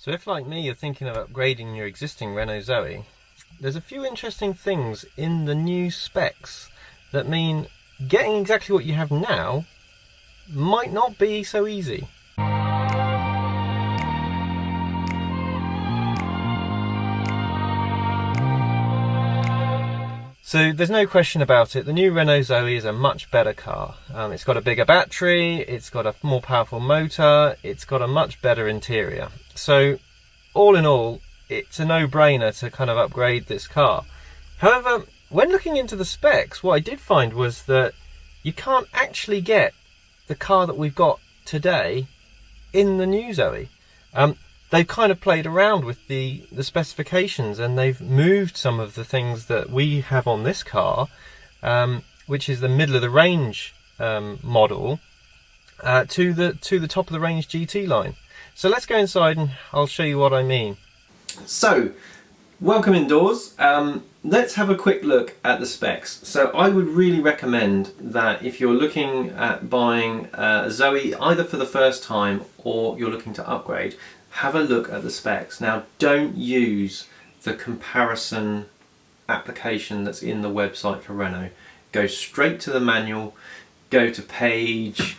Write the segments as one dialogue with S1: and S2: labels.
S1: So if, like me, you're thinking of upgrading your existing Renault Zoe, there's a few interesting things in the new specs that mean getting exactly what you have now might not be so easy. So there's no question about it, the new Renault Zoe is a much better car. It's got a bigger battery, it's got a more powerful motor, it's got a much better interior. So all in all, it's a no-brainer to kind of upgrade this car. However, when looking into the specs, what I did find was that you can't actually get the car that we've got today in the new Zoe. They've kind of played around with the specifications, and they've moved some of the things that we have on this car, which is the middle of the range model, to the top of the range GT line. So let's go inside and I'll show you what I mean. So, welcome indoors. Let's have a quick look at the specs. So I would really recommend that if you're looking at buying a Zoe either for the first time or you're looking to upgrade, have a look at the specs. Now, don't use the comparison application that's in the website for Renault. Go straight to the manual, go to page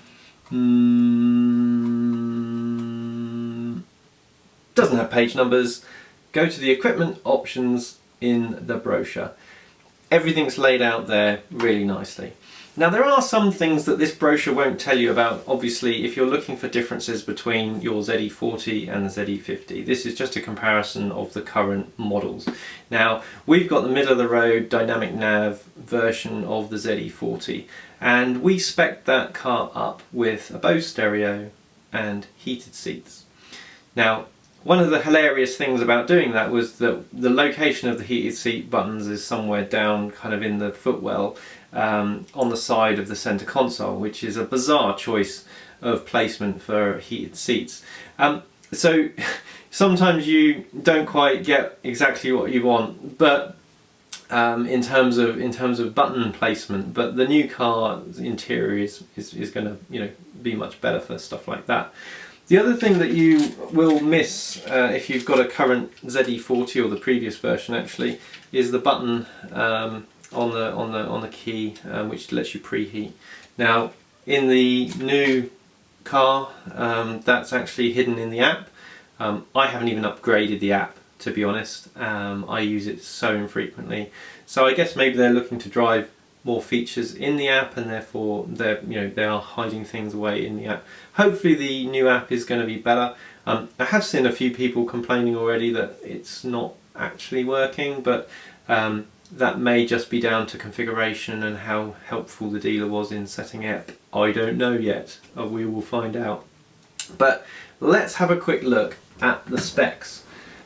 S1: doesn't have page numbers, go to the equipment options in the brochure. Everything's laid out there really nicely. Now, there are some things that this brochure won't tell you about, obviously, if you're looking for differences between your ZE40 and the ZE50. This is just a comparison of the current models. Now, we've got the middle of the road dynamic nav version of the ZE40, and we spec'd that car up with a Bose stereo and heated seats. Now, one of the hilarious things about doing that was that the location of the heated seat buttons is somewhere down kind of in the footwell on the side of the centre console, which is a bizarre choice of placement for heated seats. So sometimes you don't quite get exactly what you want, but in terms of button placement, but the new car's interior is going to be much better for stuff like that. The other thing that you will miss if you've got a current ZE40 or the previous version actually is the button on the key which lets you preheat. Now, in the new car, that's actually hidden in the app. I haven't even upgraded the app, to be honest. I use it so infrequently, so I guess maybe they're looking to drive more features in the app, and therefore they are hiding things away in the app. Hopefully the new app is going to be better. I have seen a few people complaining already that it's not actually working, but that may just be down to configuration and how helpful the dealer was in setting it up. I don't know yet. We will find out. But let's have a quick look at the specs,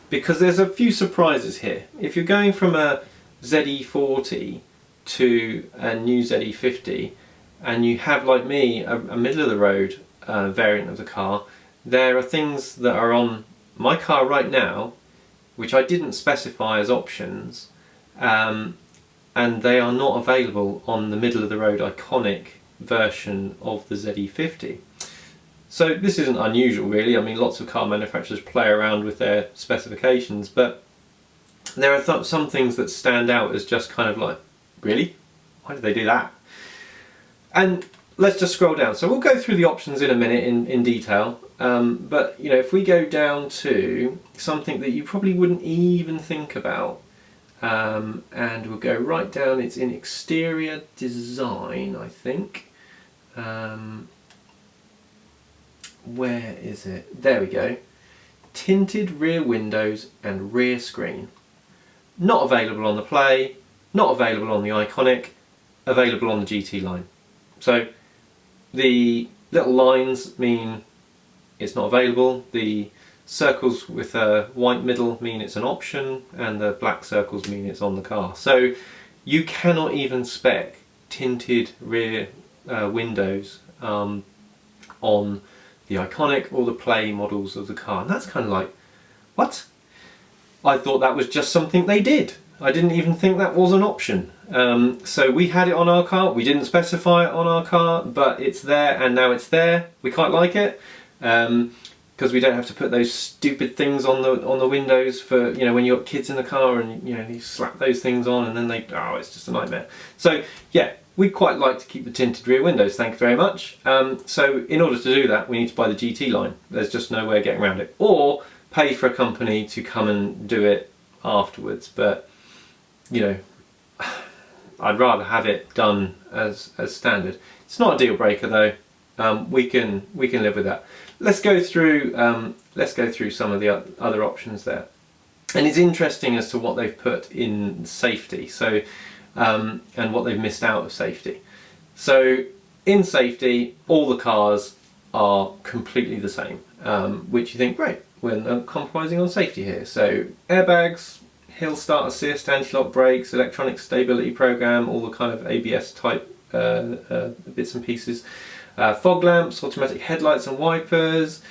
S1: because there's a few surprises here. If you're going from a ZE40 to a new ZE50 and you have, like me, a middle of the road variant of the car, there are things that are on my car right now which I didn't specify as options, and they are not available on the middle of the road iconic version of the ZE50. So this isn't unusual really. I mean, lots of car manufacturers play around with their specifications, but there are some things that stand out as just kind of like, really? Why did they do that? And let's just scroll down. So we'll go through the options in a minute in detail, but if we go down to something that you probably wouldn't even think about, and we'll go right down, it's in exterior design, I think. Where is it? There we go. Tinted rear windows and rear screen. Not available on the Play, not available on the Iconic, available on the GT line. So the little lines mean it's not available, the circles with a white middle mean it's an option, and the black circles mean it's on the car. So you cannot even spec tinted rear windows on the Iconic or the Play models of the car. And that's kind of like, what? I thought that was just something they did. I didn't even think that was an option. So we had it on our car, we didn't specify it on our car, but it's there and now it's there. We quite like it. because we don't have to put those stupid things on the windows for, you know, when you've got kids in the car and, you know, you slap those things on and then it's just a nightmare. So yeah, we'd quite like to keep the tinted rear windows, thank you very much. So in order to do that, we need to buy the GT line. There's just no way of getting around it. Or pay for a company to come and do it afterwards. But, you know, I'd rather have it done as standard. It's not a deal breaker though. We can live with that. Let's go through some of the other options there. And it's interesting as to what they've put in safety. So and what they've missed out of safety. So in safety, all the cars are completely the same, which you think, great, we're not compromising on safety here. So airbags, hill start assist, anti-lock brakes, electronic stability program, all the kind of ABS type bits and pieces, fog lamps, automatic headlights and wipers,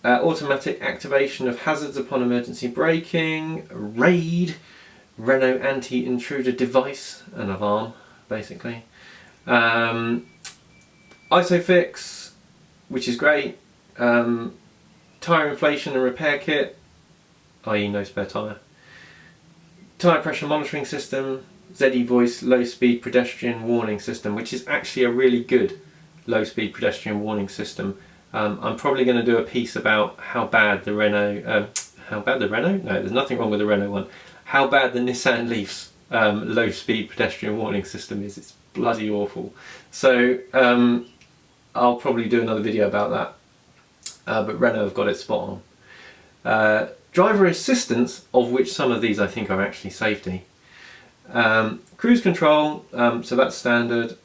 S1: automatic activation of hazards upon emergency braking, RAID, Renault anti-intruder device, an alarm basically, ISOFIX, which is great, tyre inflation and repair kit, i.e. no spare tyre, tyre pressure monitoring system, ZE voice low speed pedestrian warning system, which is actually a really good low speed pedestrian warning system. I'm probably going to do a piece about how bad the Renault, no, there's nothing wrong with the Renault one, how bad the Nissan Leaf's low speed pedestrian warning system is. It's bloody awful. So I'll probably do another video about that, but Renault have got it spot on. Driver assistance, of which some of these I think are actually safety. Cruise control, so that's standard.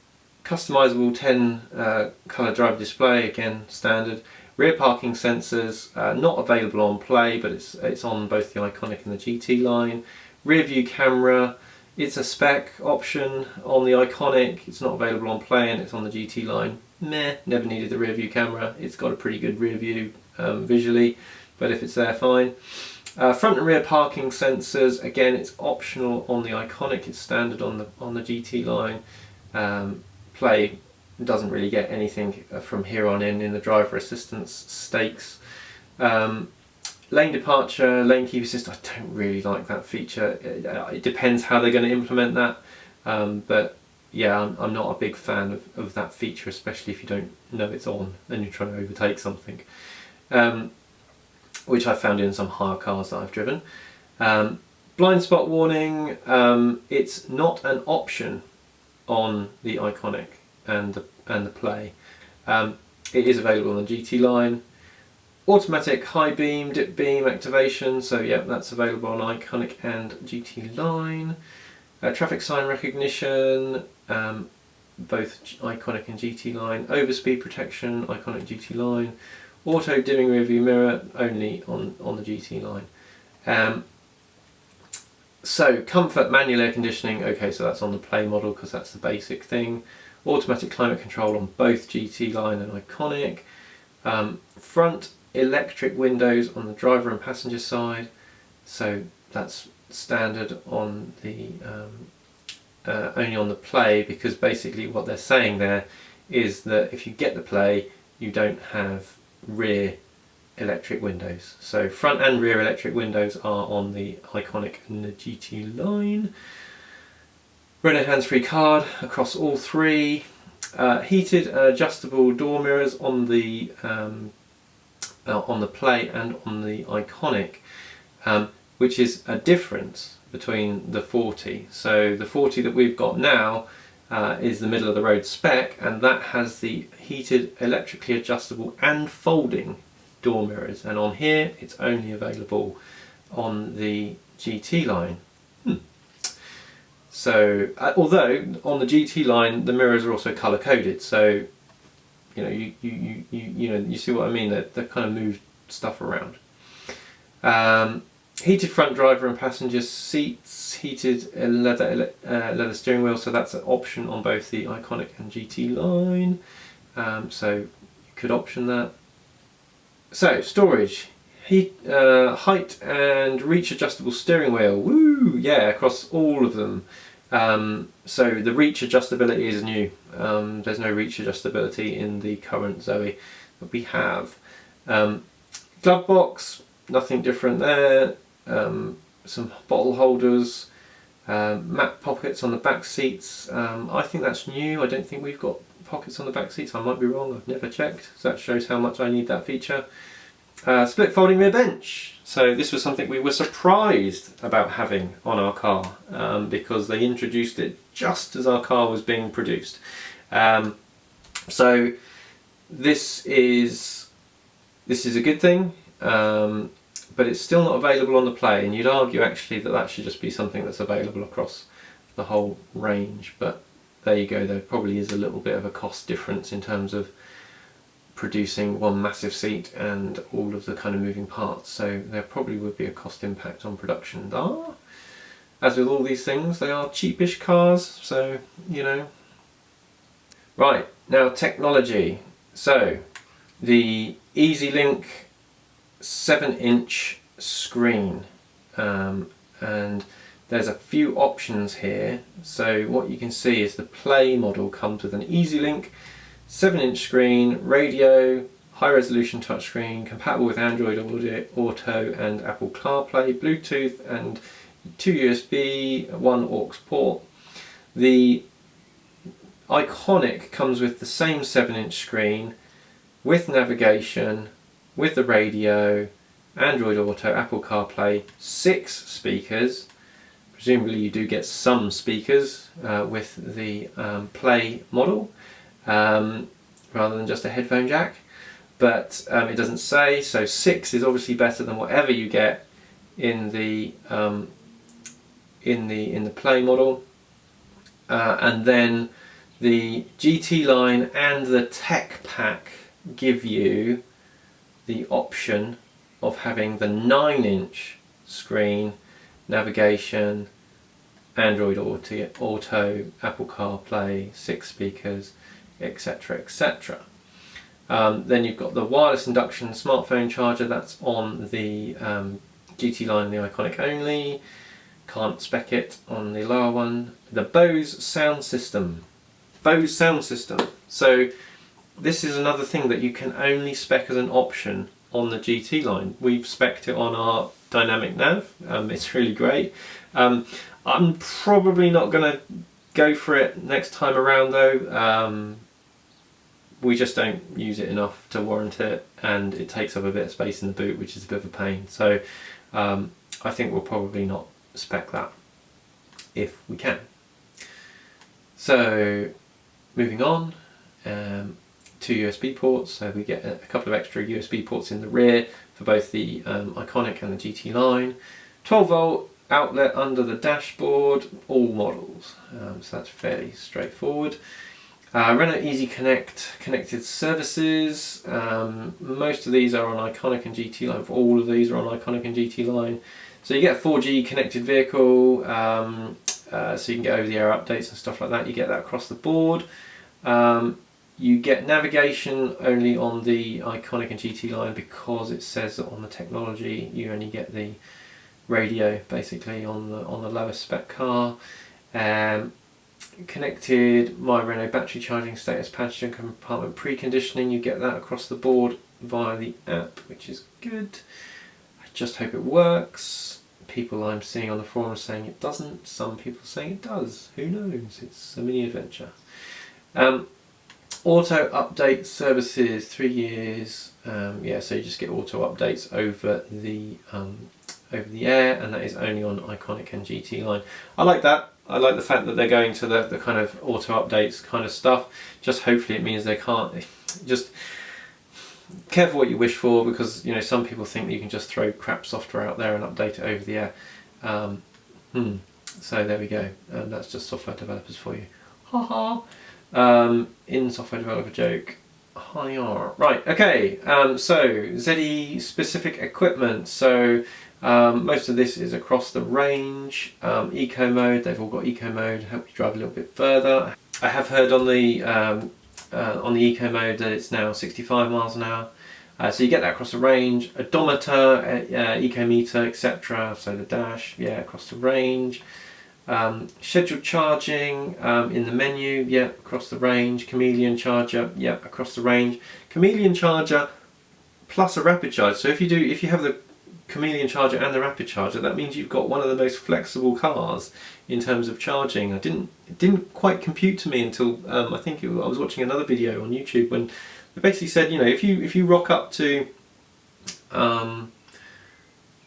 S1: Customizable 10 colour driver display, again standard. Rear parking sensors, not available on Play, but it's on both the Iconic and the GT line. Rear view camera, it's a spec option on the Iconic, it's not available on Play and it's on the GT line. Meh, never needed the rear view camera. It's got a pretty good rear view visually, but if it's there, fine. Front and rear parking sensors, again it's optional on the Iconic, it's standard on the GT line. Play doesn't really get anything from here on in the driver assistance stakes. Lane departure, lane keep assist, I don't really like that feature. It depends how they're going to implement that, but yeah, I'm not a big fan of that feature, especially if you don't know it's on and you're trying to overtake something, which I found in some hire cars that I've driven. Blind spot warning, it's not an option on the Iconic and the Play. It is available on the GT line. Automatic high beam, dip beam activation, so yeah, that's available on Iconic and GT line. Traffic sign recognition, both Iconic and GT line. Overspeed protection, Iconic, GT line. Auto dimming rear view mirror, only on the GT line. So comfort, manual air conditioning, okay, so that's on the Play model because that's the basic thing. Automatic climate control on both GT line and Iconic. Front electric windows on the driver and passenger side, so that's standard on the only on the Play, because basically what they're saying there is that if you get the Play you don't have rear electric windows. So front and rear electric windows are on the Iconic and the GT line. Renault hands-free card across all three. Heated adjustable door mirrors on the Play and on the Iconic, which is a difference between the 40. So the 40 that we've got now is the middle of the road spec, and that has the heated electrically adjustable and folding door mirrors, and on here it's only available on the GT line. So although on the GT line the mirrors are also color coded, so you know you see what I mean, that they kind of move stuff around. Heated front driver and passenger seats, heated leather steering wheel, so that's an option on both the Iconic and GT line, so you could option that. So storage, height and reach adjustable steering wheel, woo, yeah, across all of them. So the reach adjustability is new. There's no reach adjustability in the current Zoe that we have. Glove box, nothing different there. Some bottle holders, map pockets on the back seats. I think that's new. I don't think we've got pockets on the back seats. I might be wrong, I've never checked. So that shows how much I need that feature. Split folding rear bench. So this was something we were surprised about having on our car, because they introduced it just as our car was being produced. So this is a good thing, but it's still not available on the Play, and you'd argue actually that that should just be something that's available across the whole range. But there you go, there probably is a little bit of a cost difference in terms of producing one massive seat and all of the kind of moving parts, so there probably would be a cost impact on production. As with all these things, they are cheapish cars, so you know. Right, now technology. So the EasyLink 7-inch screen, and there's a few options here. So what you can see is the Play model comes with an EasyLink 7-inch screen, radio, high resolution touchscreen, compatible with Android Auto and Apple CarPlay, Bluetooth and 2 USB, 1 aux port. The Iconic comes with the same 7-inch screen, with navigation, with the radio, Android Auto, Apple CarPlay, 6 speakers. Presumably you do get some speakers with the Play model, rather than just a headphone jack, but it doesn't say, so 6 is obviously better than whatever you get in the Play model. And then the GT line and the Tech Pack give you the option of having the 9-inch screen, navigation, Android Auto, Apple CarPlay, 6 speakers, etc, etc. Then you've got the wireless induction smartphone charger. That's on the GT line, the Iconic only. Can't spec it on the lower one. The Bose sound system. So this is another thing that you can only spec as an option on the GT line. We've spec'd it on our dynamic nav. It's really great. I'm probably not going to go for it next time around though. We just don't use it enough to warrant it, and it takes up a bit of space in the boot, which is a bit of a pain. So I think we'll probably not spec that if we can. So moving on, 2 USB ports. So we get a couple of extra USB ports in the rear for both the Iconic and the GT line. 12-volt outlet under the dashboard, all models. So that's fairly straightforward. Renault Easy Connect connected services. Most of these are on Iconic and GT line. For all of these are on Iconic and GT line. So you get a 4G connected vehicle, so you can get over-the-air updates and stuff like that. You get that across the board. You get navigation only on the Iconic and GT line because it says that on the technology you only get the radio basically on the lowest spec car. Connected My Renault battery charging status, passenger compartment preconditioning. You get that across the board via the app, which is good. I just hope it works. People I'm seeing on the forums saying it doesn't. Some people saying it does. Who knows? It's a mini adventure. Auto update services, 3 years. Yeah, so you just get auto updates over the air, and that is only on Iconic and GT line. I like that. I like the fact that they're going to the kind of auto updates kind of stuff. Just hopefully it means they can't. Just careful what you wish for, because you know some people think that you can just throw crap software out there and update it over the air. So there we go. That's just software developers for you. Ha ha. In software developer joke. Hi-yar. Right. Okay. So ZE specific equipment. So most of this is across the range. Eco mode, they've all got eco mode, help you drive a little bit further. I have heard on the eco mode that it's now 65 miles an hour. So you get that across the range. Odometer, eco meter, etc. So the dash, yeah, across the range. Scheduled charging in the menu, yeah, across the range. Chameleon charger, yeah, across the range. Chameleon charger plus a rapid charge. So if you have the Chameleon charger and the rapid charger, that means you've got one of the most flexible cars in terms of charging. It didn't quite compute to me until I think I was watching another video on YouTube when they basically said, if you rock up to one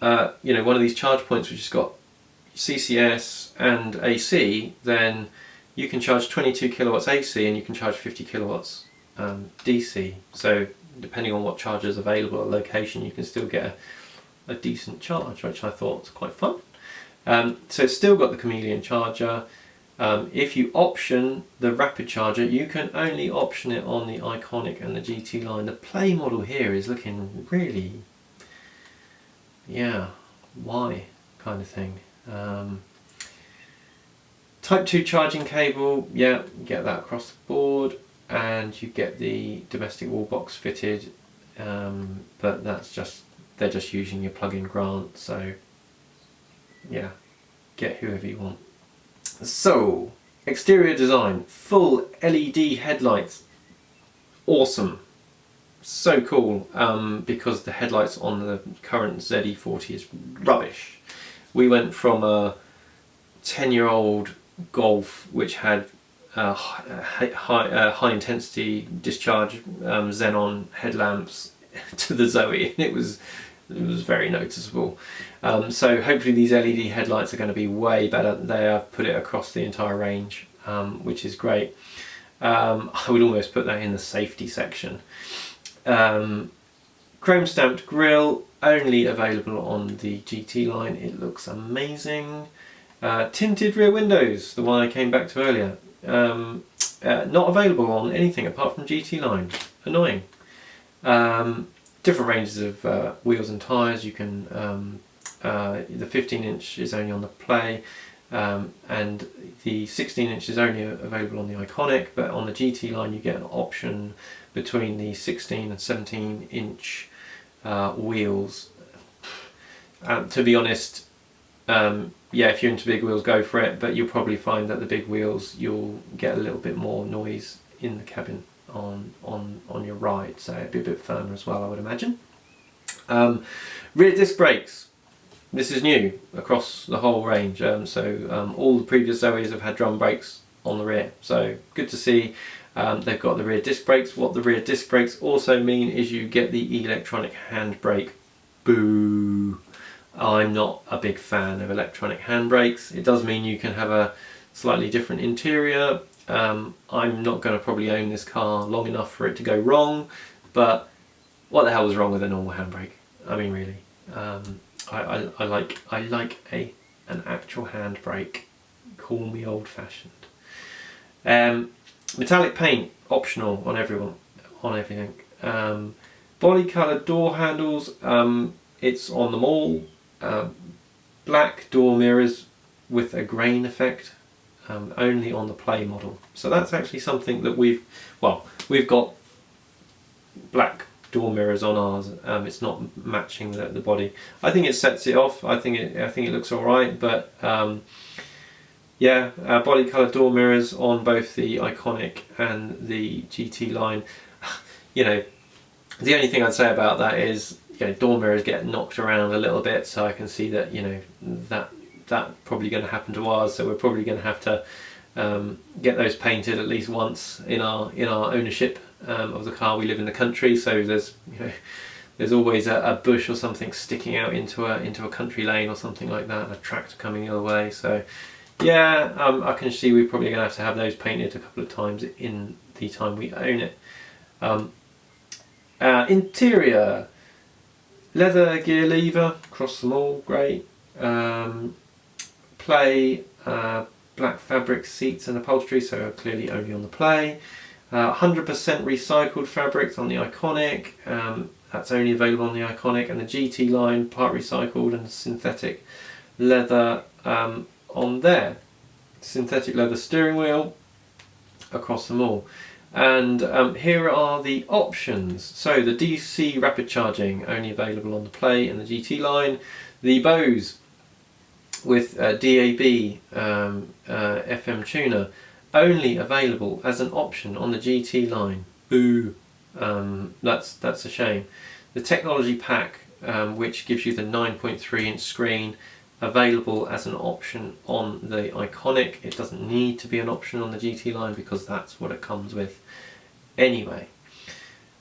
S1: of these charge points which has got CCS and AC, then you can charge 22 kilowatts AC and you can charge 50 kilowatts DC. So depending on what charger is available at a location, you can still get a decent charge, which I thought was quite fun. So it's still got the Chameleon charger. If you option the rapid charger, you can only option it on the Iconic and the GT line. The Play model here is looking really, yeah, why kind of thing. Type 2 charging cable, yeah, you get that across the board, and you get the domestic wall box fitted, but they're just using your plug-in grant, so yeah, get whoever you want. So, exterior design, full LED headlights, awesome, so cool, because the headlights on the current ZE40 is rubbish. We went from a 10-year-old Golf which had high intensity discharge xenon headlamps to the Zoe, and it was very noticeable. So hopefully these LED headlights are going to be way better. They have put it across the entire range, which is great. I would almost put that in the safety section. Chrome stamped grille, only available on the GT line. It looks amazing. Tinted rear windows, the one I came back to earlier, not available on anything apart from GT line. Annoying. Different ranges of wheels and tyres. You can the 15-inch is only on the Play, and the 16-inch is only available on the Iconic, but on the GT line you get an option between the 16 and 17-inch wheels. To be honest, yeah, if you're into big wheels, go for it, but you'll probably find that the big wheels, you'll get a little bit more noise in the cabin on your ride, so it'd be a bit firmer as well, I would imagine. Rear disc brakes, this is new across the whole range, so all the previous Zoes have had drum brakes on the rear, so good to see. They've got the rear disc brakes. What the rear disc brakes also mean is you get the electronic handbrake. Boo! I'm not a big fan of electronic handbrakes. It does mean you can have a slightly different interior. I'm not going to probably own this car long enough for it to go wrong, but what the hell was wrong with a normal handbrake? I mean, really. I like an actual handbrake. Call me old-fashioned. Metallic paint optional on everything. Body coloured door handles. It's on them all. Black door mirrors with a grain effect, only on the Play model. So that's actually something that we've got black door mirrors on ours. It's not matching the body. I think it sets it off. I think it looks all right, but yeah, body coloured door mirrors on both the Iconic and the GT line. The only thing I'd say about that is, door mirrors get knocked around a little bit, so I can see that that probably going to happen to ours. So we're probably going to have to get those painted at least once in our ownership of the car. We live in the country, so there's always a bush or something sticking out into a country lane or something like that, and a tractor coming the other way. So yeah, I can see we're probably going to have those painted a couple of times in the time we own it. Interior, leather gear lever across them all, great. Play, black fabric seats and upholstery, so clearly only on the Play. 100% recycled fabrics on the Iconic, that's only available on the Iconic, and the GT line, part recycled, and synthetic leather on there. Synthetic leather steering wheel across them all. And here are the options. So the DC rapid charging, only available on the Play and the GT line. The Bose with DAB FM tuner, only available as an option on the GT line. Boo! That's a shame. the technology pack, which gives you the 9.3-inch screen, available as an option on the Iconic. It doesn't need to be an option on the GT line because that's what it comes with anyway.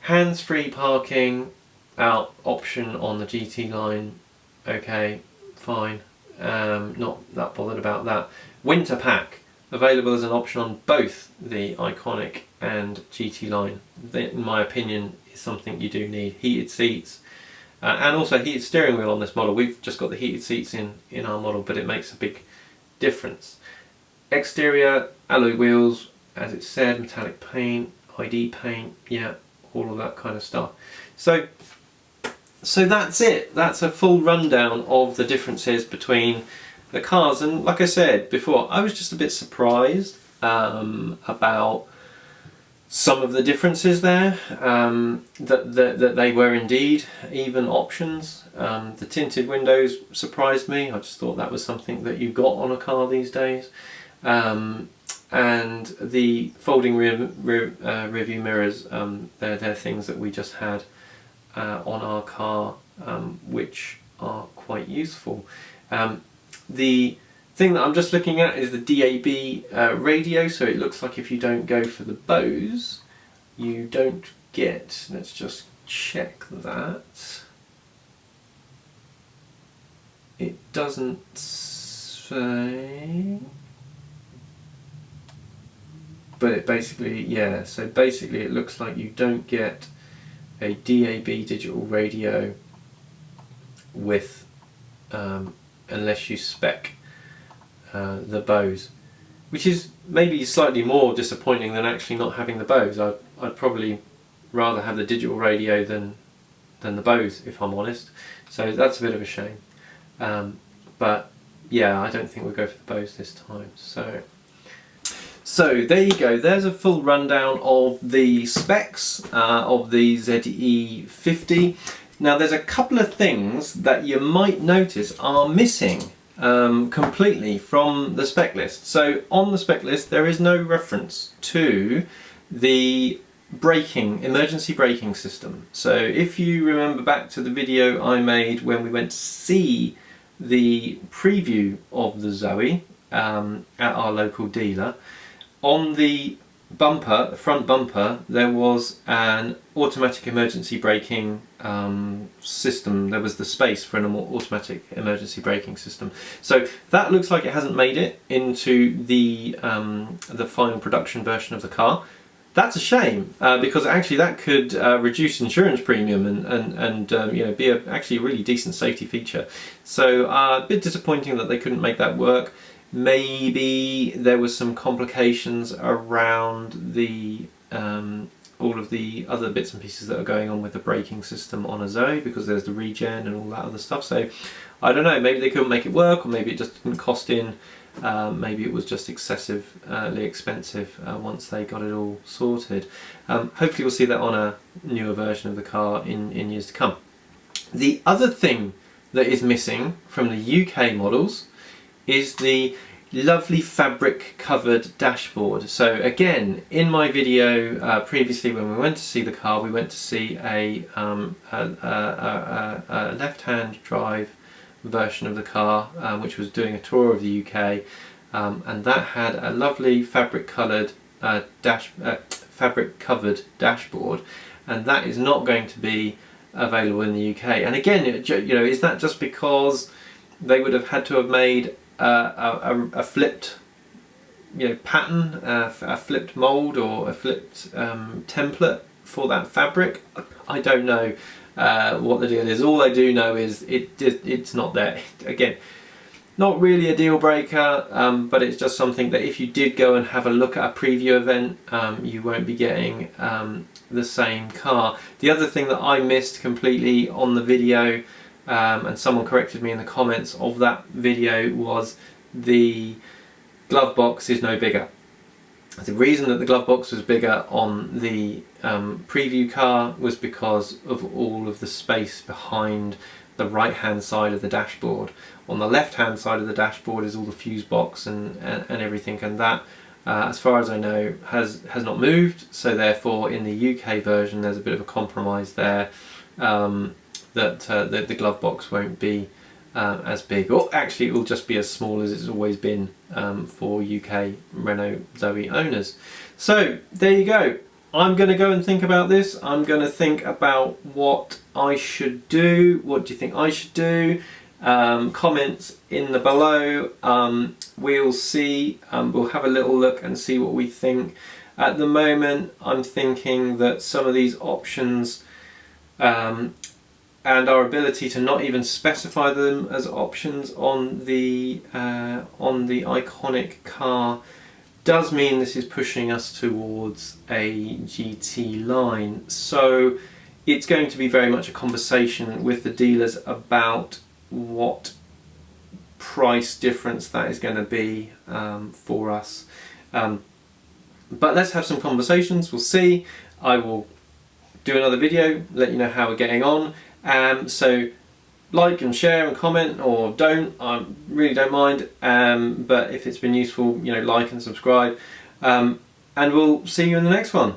S1: Hands-free parking option on the GT line, okay, fine, not that bothered about that. Winter pack available as an option on both the Iconic and GT line. That, in my opinion, is something you do need. Heated seats, and also heated steering wheel on this model. We've just got the heated seats in our model, but it makes a big difference. Exterior alloy wheels, as it said, metallic paint, ID paint, yeah, all of that kind of stuff. So that's it. That's a full rundown of the differences between the cars. And like I said before, I was just a bit surprised about some of the differences there, that they were indeed even options. The tinted windows surprised me. I just thought that was something that you got on a car these days. And the folding rear view mirrors, they're things that we just had on our car, which are quite useful. The thing that I'm just looking at is the DAB radio, so it looks like if you don't go for the Bose, you don't get, let's just check that. It doesn't say, but it basically, yeah, so basically it looks like you don't get a DAB digital radio with, unless you spec the Bose, which is maybe slightly more disappointing than actually not having the Bose. I'd probably rather have the digital radio than the Bose, if I'm honest. So that's a bit of a shame. But yeah, I don't think we'll go for the Bose this time. So there you go. There's a full rundown of the specs of the ZE50. Now there's a couple of things that you might notice are missing completely from the spec list. So on the spec list there is no reference to the emergency braking system. So if you remember back to the video I made when we went to see the preview of the Zoe at our local dealer, on the bumper, the front bumper, there was an automatic emergency braking system. There was the space for an automatic emergency braking system. So that looks like it hasn't made it into the final production version of the car. That's a shame, because actually that could reduce insurance premium and you know, be actually a really decent safety feature. So a bit disappointing that they couldn't make that work. Maybe there was some complications around the all of the other bits and pieces that are going on with the braking system on a Zoe, because there's the regen and all that other stuff. So I don't know, maybe they couldn't make it work, or maybe it just didn't cost in. Maybe it was just excessively expensive once they got it all sorted. Hopefully we'll see that on a newer version of the car in years to come. The other thing that is missing from the UK models is the lovely fabric covered dashboard. So again, in my video previously when we went to see the car, we went to see a left-hand drive version of the car, which was doing a tour of the UK, and that had a lovely fabric covered dashboard, and that is not going to be available in the UK. And again, you know, is that just because they would have had to have made a flipped, you know, pattern, a flipped mold, or a flipped template for that fabric? I don't know what the deal is. All I do know is it's not there. Again, not really a deal breaker, but it's just something that if you did go and have a look at a preview event, you won't be getting the same car. The other thing that I missed completely on the video, and someone corrected me in the comments of that video, was the glove box is no bigger. The reason that the glove box was bigger on the preview car was because of all of the space behind the right hand side of the dashboard. On the left hand side of the dashboard is all the fuse box and everything, and that as far as I know has not moved, so therefore in the UK version there's a bit of a compromise there. the glove box won't be as big, or actually it will just be as small as it's always been for UK Renault Zoe owners. So there you go. I'm going to go and think about this. I'm going to think about what I should do. What do you think I should do? Comments in the below. We'll see. We'll have a little look and see what we think. At the moment, I'm thinking that some of these options and our ability to not even specify them as options on the iconic car does mean this is pushing us towards a GT line. So it's going to be very much a conversation with the dealers about what price difference that is going to be for us. But let's have some conversations. We'll see. I will do another video, let you know how we're getting on. So like and share and comment, or don't, I really don't mind, but if it's been useful, like and subscribe, and we'll see you in the next one.